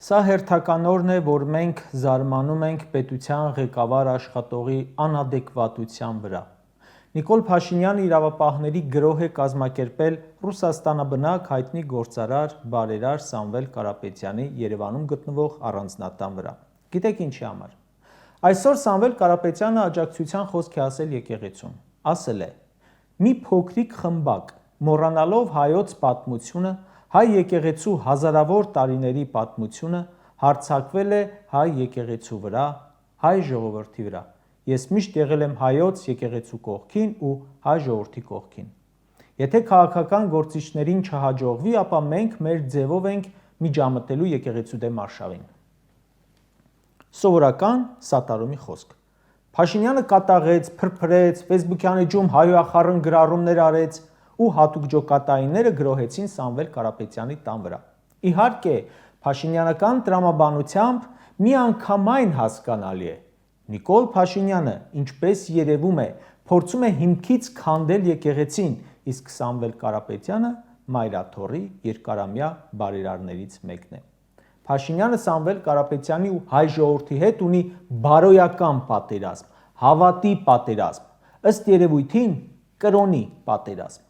Սա հերթական օրն է, որ մենք զարմանում ենք պետության ղեկավար աշխատողի անադեկվատության վրա։ Նիկոլ Փաշինյանը իրավապահների գրոհ է կազմակերպել Ռուսաստանաբնակ հայտնի գործարար, բարերար Սամվել Կարապետյանի Երևանում գտնվող առանձնատան վրա։ Գիտեք ինչի համար։ Այսօր Սամվել Կարապետյանը աջակցության խոսք է ասել եկեղեցում։ Ասել է. «Մի փոքրիկ խմբակ, մոռանալով հայոց պատմությունը, հայ եկեղեցու հազարավոր տարիների պատմությունը, հարձակվել է հայ եկեղեցու վրա, հայ ժողովրդի վրա։ Ես միշտ եղել եմ հայոց եկեղեցու կողքին ու հայ ժողովրդի կողքին։ Եթե քաղաքական գործիչներին չհաջողվի, ապա մենք մեր ձևով ենք միջամտելու եկեղեցու դեմ արշավին»։ Սովորական սատարումի խոսք։ Փաշինյանը կատաղեց, փրփրեց, Facebook-յան էջում հայոյախառն գրառումներ արեց ու հատուկ-ջոկատայինները գրոհեցին Սամվել Կարապետյանի տան վրա։ Իհարկե, փաշինյանական տրամաբանությամբ միանգամայն հասկանալի է։ Նիկոլ Փաշինյանը, ինչպես երևում է, փորձում է հիմքից քանդել եկեղեցին, իսկ Սամվել Կարապետյանը մայրաթոռի երկարամյա բարերարներից մեկն է։ Փաշինյանը Սամվել Կարապետյանի ու հայ ժողովրդի հետ ունի բարոյական պատերազմ, հավատի պատերազմ, ըստ երևույթին կրոնի պատերազմ։